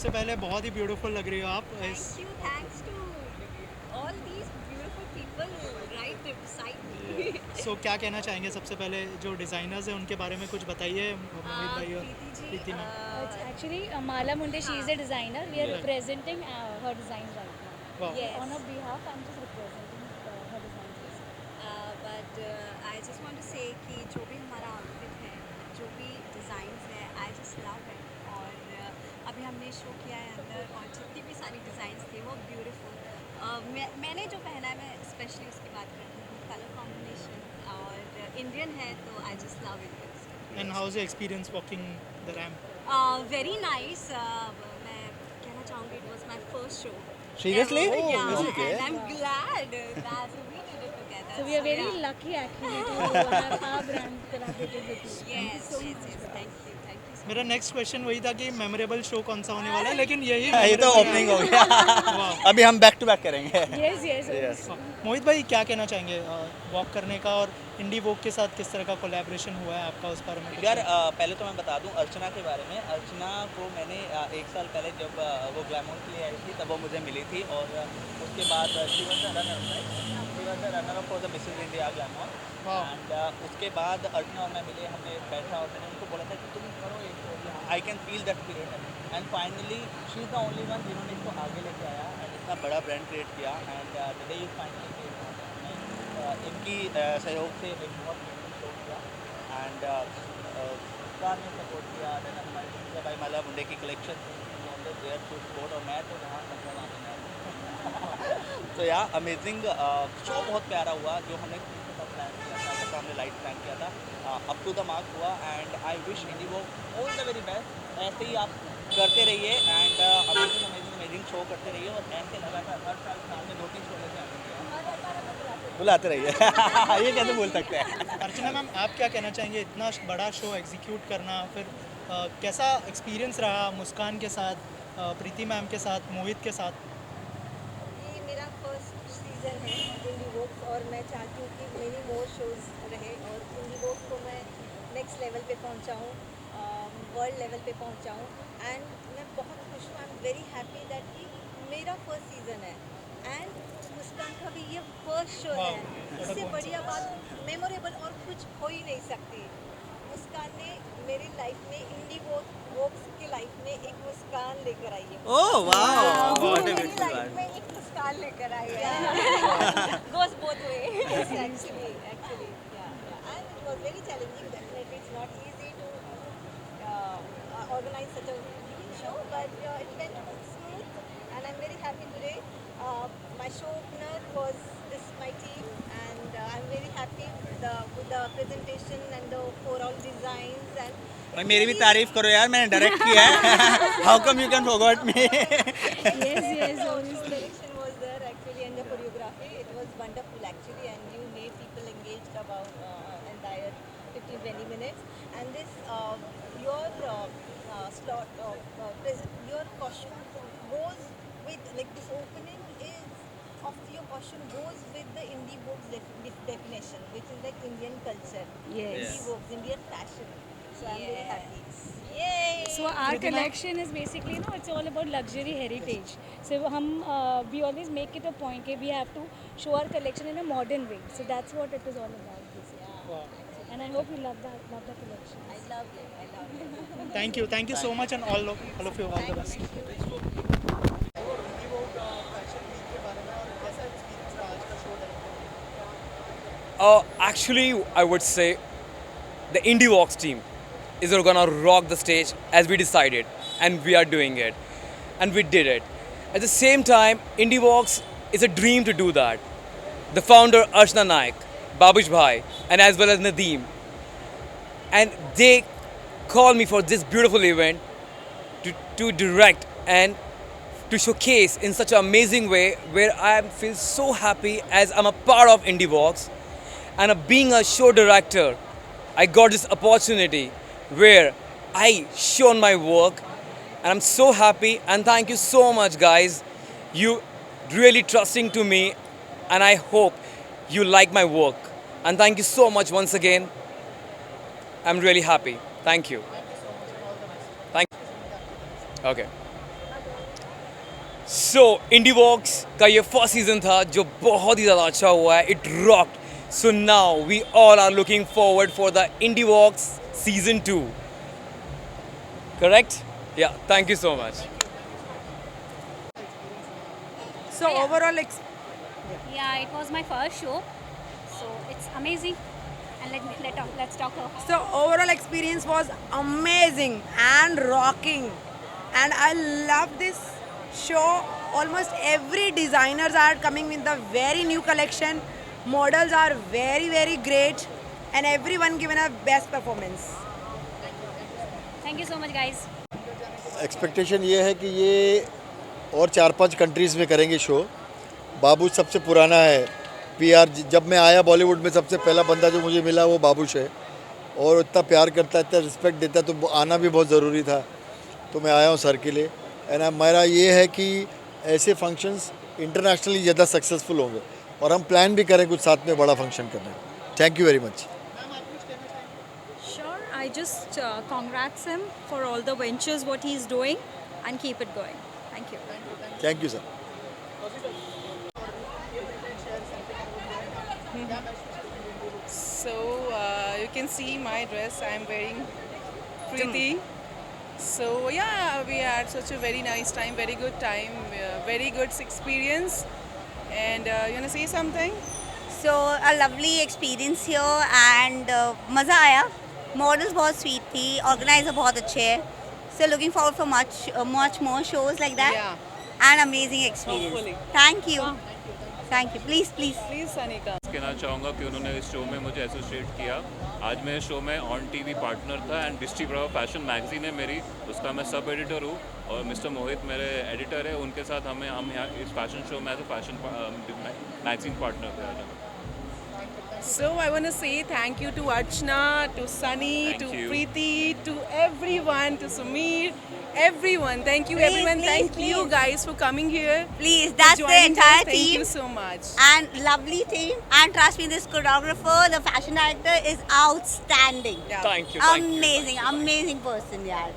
सबसे पहले बहुत ही ब्यूटीफुल लग रही हो आप इस Thank you. Thanks to all these beautiful people right beside me. सो क्या कहना चाहेंगे सबसे पहले जो डिज़ाइनर्स हैं उनके बारे में कुछ बताइए मोहित भाई और प्रीति जी, प्रीति ma'am It's actually Mala Munde. She is a designer. We are Yeah. representing her designs right now. वाह yes. On her behalf, I'm just representing her designs. Basically. But I just want to say कि जो भी हमारा outfit है, जो भी designs है, I just love it. और अभी हमने शो किया है अंदर और जितनी भी सारी डिज़ाइंस थी वो ब्यूटीफुल। मैंने जो पहना है मैं स्पेशली उसकी बात करती हूँ, कलर कॉम्बिनेशन और इंडियन है तो I just love it. And how is your experience walking the ramp Very nice. मैं कहना चाहूँगी it was my first show. Seriously? Ever, Oh, yeah. okay. And I'm glad that we did it together. So we are very yeah. lucky actually to have our brand collaborated with you. Yes, yes, yes. Thank you so मेरा next question वही था कि memorable show कौन सा होने वाला है लेकिन यही ये तो memorable ओपनिंग हो है। गया वाह अभी हम बैक टू बैक करेंगे Yes, yes. Yes. मोहित भाई क्या कहना चाहेंगे वॉक करने का और इंडी वॉक के साथ किस तरह का कोलैबोरेशन हुआ है आपका उस बारे में कुछ? यार पहले तो मैं बता दूं अर्चना के बारे में। अर्चना को मैंने 1 साल पहले जब वो ग्लैमर के लिए आई थी तब वो मुझे मिली थी और उसके बाद she was the runner up for the Mrs India glamour Wow. And उसके बाद अर्चना और मैं मिले, हमने बैठा और मैंने उनको बोला था कि तुम करो एक I can feel that period and finally she is the only one जिन्होंने इसको आगे लेके आया एंड इतना बड़ा ब्रांड क्रिएट किया and the day you finally इनकी सहयोग से एक बहुत शो किया एंड कार ने सपोर्ट किया। देन हमारे भाई माला मुंडे की कलेक्शन देयर टू सपोर्ट और मैं तो यहाँ मतलब तो या अमेजिंग शो बहुत प्यारा हुआ जो हमने प्लान किया था, जैसा हमने लाइट प्लान किया था अप टू द मार्क हुआ एंड आई विश इंडी वो ऑल द वेरी बेस्ट। ऐसे ही आप करते रहिए and amazing amazing amazing show करते रहिए और ऐसे लगातार हर साल साल में 2-3 शो लेते आएंगे, बुलाते रहिए ये कैसे बोल सकते हैं। अर्चना मैम आप क्या कहना चाहेंगे इतना बड़ा शो एग्जीक्यूट करना फिर कैसा एक्सपीरियंस रहा मुस्कान के साथ प्रीति मैम के साथ मोहित के साथ? ये मेरा फर्स्ट सीज़न है इंडी वॉक और मैं चाहती हूँ कि मेनी मोर शोज़ रहे और इंडी वॉक को मैं नेक्स्ट लेवल पे पहुँचाऊँ, वर्ल्ड लेवल पे पहुँचाऊँ एंड मैं बहुत खुश हूँ। आई एम वेरी हैप्पी दैट कि मेरा फर्स्ट सीज़न है एंड मुस्कान का भी ये फर्स्ट शो है। इससे बढ़िया बात मेमोरेबल और कुछ हो ही नहीं सकती। मुस्कान ने मेरी लाइफ में इंडी वॉक्स की लाइफ में एक मुस्कान लेकर आई है। ओह वाओ वो व्हाट अ मेरी ब्यूटीफुल लाइफ में एक मुस्कान लेकर आई है। goes both way. Yes, actually, yeah. And it was very challenging. Definitely, it's not easy to organize such a show, but it went smooth, and I'm very happy today. My show opener was my team, and I'm very happy with the presentation and the overall designs and. भाई मेरी भी तारीफ करो यार, मैंने direct किया है। How come you can forgot me. Yes, yes. The Obviously. direction was there actually, and the choreography, it was wonderful actually, and you made people engaged about entire 15-20 minutes. And this your slot your costume goes with like this opening is of your costume goes with the indie Vogue's definition, which is like Indian culture, Yes. indie Vogue's Indian fashion. So I'm very happy. Yay! So our collection is basically, it's all about luxury heritage. So we always make it a point that we have to show our collection in a modern way. So that's what it is all about basically. And I hope you love the collection. I loved it. I loved it. Thank you so much and all of you all the best. Actually, I would say the Indie Walks team is gonna rock the stage as we decided, and we are doing it, and we did it. At the same time, Indie Walks is a dream to do that. The founder Archana Naik, Babush Bhai, and as well as Nadeem, and they called me for this beautiful event to direct and to showcase in such an amazing way where I feel so happy as I'm a part of Indie Walks and being a show director. I got this opportunity where I shown my work and I'm so happy and thank you so much guys. You really trusting to me and I hope you like my work and thank you so much once again. I'm really happy. Thank you. Thank you. Okay. सो इंडी वॉक्स का ये first season था जो बहुत ही ज़्यादा अच्छा हुआ है. It rocked. So now we all are looking forward for the Indie Vox season 2. Correct? Yeah, thank you so much. So overall, Yeah, it was my first show, so it's amazing. And let's talk about. so overall experience was amazing and rocking, and I love this show. Almost every designers are coming with the very new collection. Models are very great, and everyone given a best performance. Thank you so much, guys. Expectation ये है कि ये और 4-5 countries में करेंगे show. Babush सबसे पुराना है. पीआर जब मैं आया बॉलीवुड में सबसे पहला बंदा जो मुझे मिला वो बाबूश है, और इतना प्यार करता है, इतना रिस्पेक्ट देता है, तो आना भी बहुत ज़रूरी था. तो मैं आया हूँ सर के लिए. एंड मेरा ये है कि ऐसे फंक्शंस इंटरनेशनली ज़्यादा सक्सेसफुल होंगे, और हम प्लान भी करें कुछ साथ में बड़ा फंक्शन करना. Thank you very much. Sure, I just congrats him for all the ventures what he's doing and keep it going. Thank you. Thank you sir. So you can see my dress. I'm wearing Preeti. So yeah, we had such a very nice time, very good time, very good experience. And you wanna say something? So a lovely experience here and मज़ा आया. Models बहुत sweet थी, organizer बहुत अच्छे हैं. So looking forward for much more shows like that. Yeah. And amazing experience. Hopefully. Thank you. Thank you. Please. Please, Sanika. कहना चाहूँगा कि उन्होंने इस शो में मुझे एसोसिएट किया. आज मैं इस शो में ऑन टीवी पार्टनर था and distributor of fashion magazine है मेरी, उसका मैं सब एडिटर हूँ, और मिस्टर मोहित मेरे एडिटर है. उनके साथ हम यहाँ इस फैशन शो में as a fashion magazine partner थे आज. So I want to say thank you to Archana, to Sunny, Thank to you. Preeti, to everyone, to Sumeer, everyone. Thank you, Please, everyone. please, Thank you please. guys for coming here. Please. That's the joining us. entire Thank team. you so much. And lovely team. And trust me, this choreographer, the fashion director is outstanding. Yeah. Thank you. Thank you. Amazing person, yeah.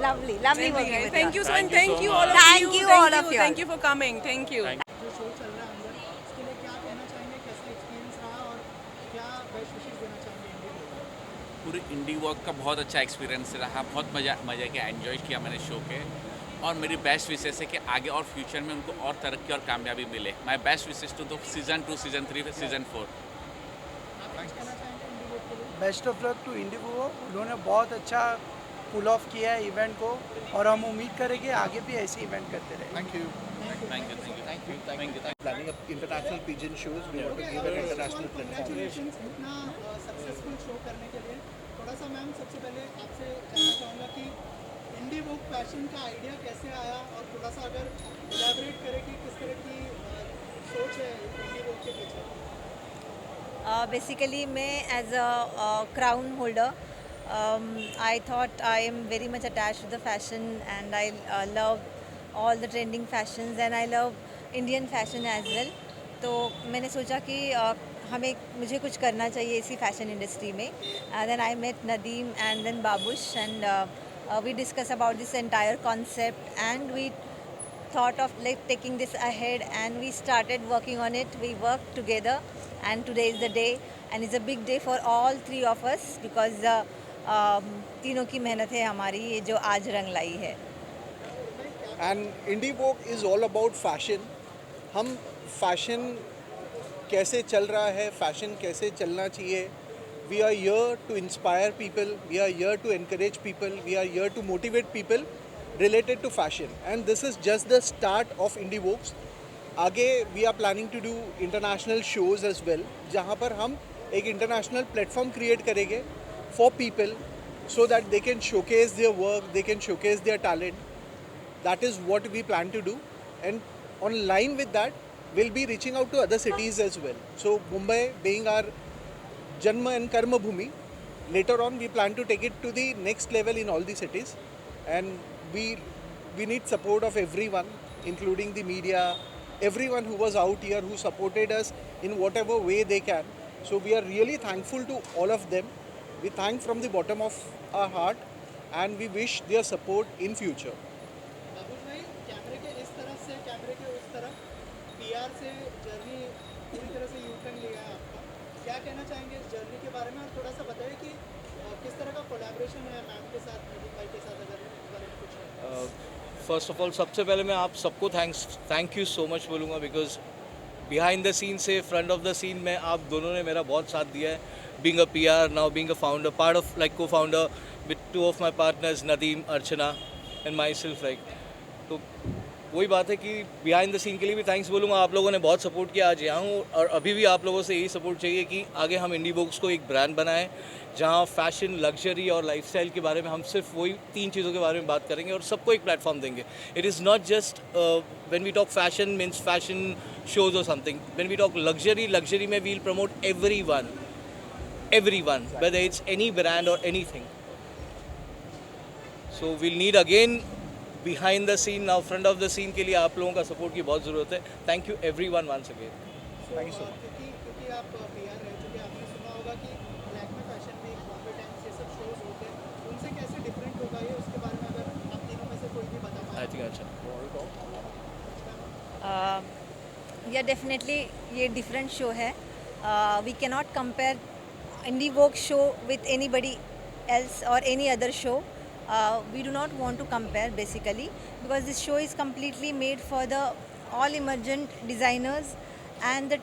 Lovely Really working nice. with Thank you. you so much. Thank you Thank so you all of much. Thank you. you all of you. Thank you for coming. Thank you. Thank जो show चल रहा है अंदर, उसके लिए क्या कहना चाहेंगे, कैसा एक्सपीरियंस रहा और क्या बेस्ट विशेस देना चाहेंगे इंडिया को? पूरे इंडी वॉक का बहुत अच्छा एक्सपीरियंस रहा. बहुत मज़ा किया, एंजॉय किया मैंने शो के. और मेरी बेस्ट विशेष है कि आगे और फ्यूचर में उनको और तरक्की और कामयाबी मिले. My best wishes to season 2, season 3, season 4. Best of luck to IndieVogue. उन्होंने बहुत अच्छा पुल ऑफ किया है इवेंट को, और हम उम्मीद करेंगे आगे भी ऐसे इवेंट करते रहें. Thank you. Planning up international pigeon shows, we want to give an international platform. Congratulations इतना सक्सेसफुल शो करने के लिए. थोड़ा सा मैम सबसे पहले आपसे जानना चाहूँगा कि इंडी वॉक फैशन का आइडिया कैसे आया, और थोड़ा सा अगर इलैबोरेट करें कि किस तरह की सोच है इंडी वॉक के पीछे. Basically मैं as a crown holder, I thought I am very much attached to the fashion, and I love all the trending fashions, and I love Indian fashion as well. तो मैंने सोचा कि मुझे कुछ करना चाहिए इसी फैशन इंडस्ट्री में. Then I met Nadeem and then Babush, and we discussed about this entire concept, and we thought of like taking this ahead, and we started working on it. We worked together, and today is the day, and it's a big day for all three of us because तीनों की मेहनत है हमारी ये जो आज रंग लाई है. And Indie Vogue is all about fashion. हम फैशन कैसे चल रहा है, फैशन कैसे चलना चाहिए. We are here to inspire people. We are here to encourage people. We are here to motivate people related to fashion. And this is just the start of Indie Vogues. आगे we are planning to do international shows as well, जहाँ पर हम एक international platform create करेंगे for people so that they can showcase their work, they can showcase their talent. That is what we plan to do, and on line with that, we'll be reaching out to other cities as well. So Mumbai being our Janma and Karma Bhumi, later on we plan to take it to the next level in all the cities, and we need support of everyone, including the media, everyone who was out here who supported us in whatever way they can. So we are really thankful to all of them. We thank from the bottom of our heart, and we wish their support in future. Babush भाई, कैमरे के इस तरफ से कैमरे के उस तरफ पीआर से जर्नी पूरी तरह से यू टर्न लिया है आपका, क्या कहना चाहेंगे इस जर्नी के बारे में? और थोड़ा सा बताइए कि किस तरह का कोलैबोरेशन है मैम के साथ, नदीम भाई के साथ, अगर इस बारे में कुछ फर्स्ट ऑफ ऑल सबसे पहले मैं आप सबको थैंक यू सो मच बोलूँगा, बिकॉज बिहाइंड द सीन से फ्रंट ऑफ द सीन में आप दोनों ने मेरा बहुत साथ दिया है. Being a PR, now being a founder, part of like cofounder with two of my partners Nadeem, Archana and myself. Like तो वही बात है कि बिहाइंड द सीन के लिए भी थैंक्स बोलूँगा. आप लोगों ने बहुत सपोर्ट किया, आज यहाँ हूँ, और अभी भी आप लोगों से यही सपोर्ट चाहिए कि आगे हम इंडीवोक्स को एक ब्रांड बनाएं जहाँ फैशन, लग्जरी और लाइफस्टाइल के बारे में हम सिर्फ वही 3 चीज़ों के बारे में बात करेंगे और सबको एक प्लेटफॉर्म देंगे. It is not just when we talk fashion means fashion shows और something. When we talk luxury में we'll promote everyone, whether it's any brand or anything. So we'll need again behind the scene, now front of the scene के लिए आप लोगों का support की बहुत ज़रूरत है. Thank you everyone once again. Thank you so much. क्योंकि आप पीआर रह चुके, आपने सुना होगा कि Lakme fashion week, Bombay Times, ये सब शोज होते हैं, उनसे कैसे डिफरेंट होगा ये, उसके बारे में अगर आप तीनों में से कोई भी बता पाए. आई थिंक अच्छा. या डेफिनेटली ये डिफरेंट शो है. We can not compare IndieVogue show with anybody else or any other show. We do not want to compare basically because this show is completely made for the all emergent designers and the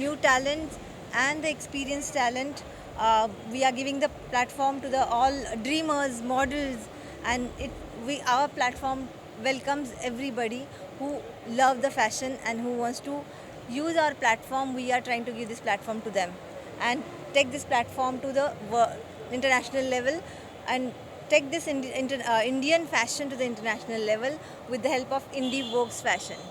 new talent and the experienced talent. We are giving the platform to the all dreamers, models, and our platform welcomes everybody who love the fashion and who wants to use our platform. We are trying to give this platform to them and take this platform to the international level and take this Indian fashion to the international level with the help of IndieVogue's fashion.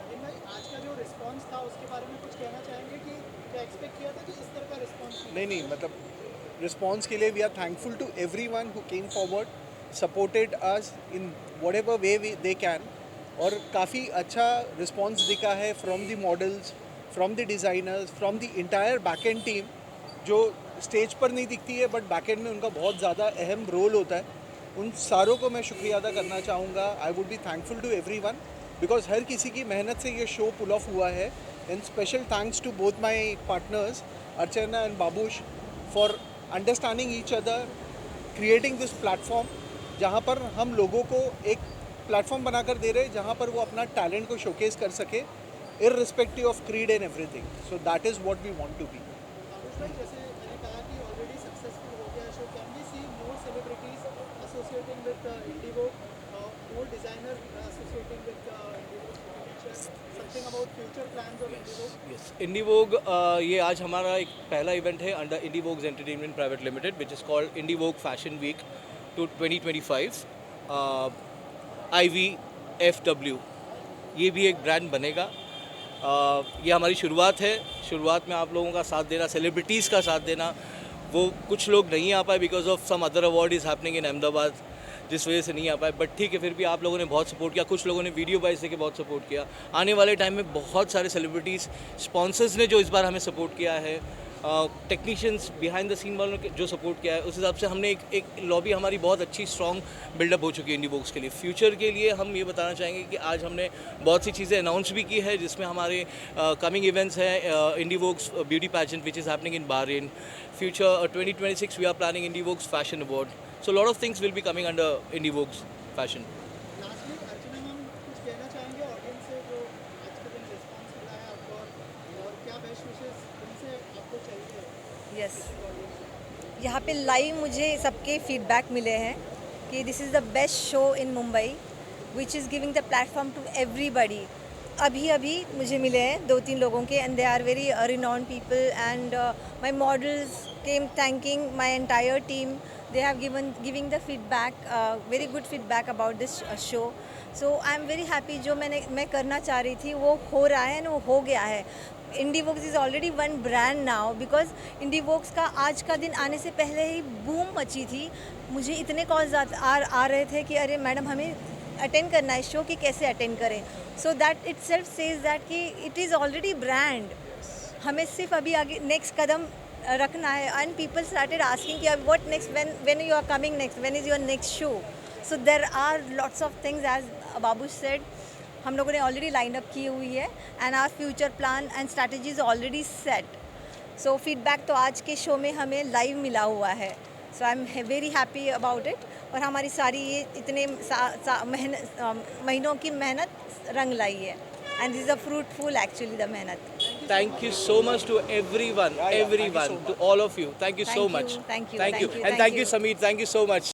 Nadeem भाई, आज का जो response था उसके बारे में कुछ कहना चाहेंगे कि क्या एक्सपेक्ट किया था कि इस तरह का रिस्पांस? नहीं, मतलब रिस्पॉन्स के लिए we are thankful to everyone who came forward, supported us in whatever way they can, और काफ़ी अच्छा रिस्पॉन्स दिखा है from the models, from the designers, from the entire back end team, जो स्टेज पर नहीं दिखती है बट बैक एंड में उनका बहुत ज़्यादा अहम रोल होता है. उन सारों को मैं शुक्रिया अदा करना चाहूँगा. I would be thankful to everyone because हर किसी की मेहनत से ये शो पुल ऑफ हुआ है. And special thanks to both my partners Archana and Babush for understanding each other, creating this platform जहाँ पर हम लोगों को एक प्लेटफॉर्म बनाकर दे रहे हैं जहाँ पर वो अपना टैलेंट को शोकेस कर सके irrespective of creed and everything. So that is what we want to be. Aarush भाई, जैसे मैंने कहा कि ऑलरेडी सक्सेसफुल हो गया show, can we see more celebrities associating with IndieVogue, more designer associating with IndieVogue? Something about future plans of IndieVogue? Yes, IndieVogue ये आज हमारा एक पहला इवेंट है under IndieVogue's Entertainment Private Limited, which is called IndieVogue Fashion Week to 2025. IVFW ये भी एक brand बनेगा. ये हमारी शुरुआत है. शुरुआत में आप लोगों का साथ देना, सेलिब्रिटीज़ का साथ देना. वो कुछ लोग नहीं आ पाए because of some other award is happening in Ahmedabad, जिस वजह से नहीं आ पाए. बट ठीक है, फिर भी आप लोगों ने बहुत सपोर्ट किया. कुछ लोगों ने वीडियो वाइज से बहुत सपोर्ट किया. आने वाले टाइम में बहुत सारे सेलिब्रिटीज़, स्पॉन्सर्स ने जो इस बार हमें सपोर्ट किया है, टेक्नीशियंस बिहाइंड द सीन वालों ने जो सपोर्ट किया है, उस हिसाब से हमने एक लॉबी हमारी बहुत अच्छी स्ट्रॉन्ग बिल्डअप हो चुकी है IndieVogues के लिए. फ्यूचर के लिए हम ये बताना चाहेंगे कि आज हमने बहुत सी चीज़ें अनाउंस भी की है, जिसमें हमारे कमिंग इवेंट्स हैं. IndieVogue's beauty pageant which is happening in Bahrain. Future 2026 we are planning IndieVogue's fashion award. So lot of things will be coming under IndieVogue's fashion. Lastly Archana ma'am, कुछ कहना चाहेंगे ऑडियंस से जो आज के दिन रिस्पांस मिला है आपको, और क्या बेस्ट विशेस उनसे आपको चाहिए? यस, यहाँ पे लाइव मुझे सबके फीडबैक मिले हैं कि this is the best show in Mumbai which is giving the platform to everybody. अभी मुझे मिले हैं 2-3 लोगों के, and they are very renowned people, and my models came thanking my entire team. They have giving the feedback, very good feedback about this show. So I am very happy. जो मैं करना चाह रही थी वो हो रहा है, वो हो गया है. IndieVogue is already one brand now because IndieVogue का आज का दिन आने से पहले ही बूम मची थी. मुझे इतने कॉल्स आ रहे थे कि अरे मैडम हमें अटेंड करना है शो, कि कैसे अटेंड करें. So that itself says that कि इट इज़ ऑलरेडी ब्रांड. हमें सिर्फ अभी आगे नेक्स्ट कदम रखना है. एंड पीपल स्टार्टेड आस्किंग कि what next, when you are coming next, when is your next show. So there are lots of things as Babu said. हम लोगों ने ऑलरेडी लाइन अप की हुई है and our future plan and strategy is already set. So feedback तो आज के show में हमें लाइव मिला हुआ है. So I am very happy about it. और हमारी सारी ये इतने महीनों की मेहनत रंग लाई है. And this is a fruitful actually the मेहनत. Thank you so much to everyone, to all of you. Thank you so much. Thank you. And thank you, Sameer. Thank you so much.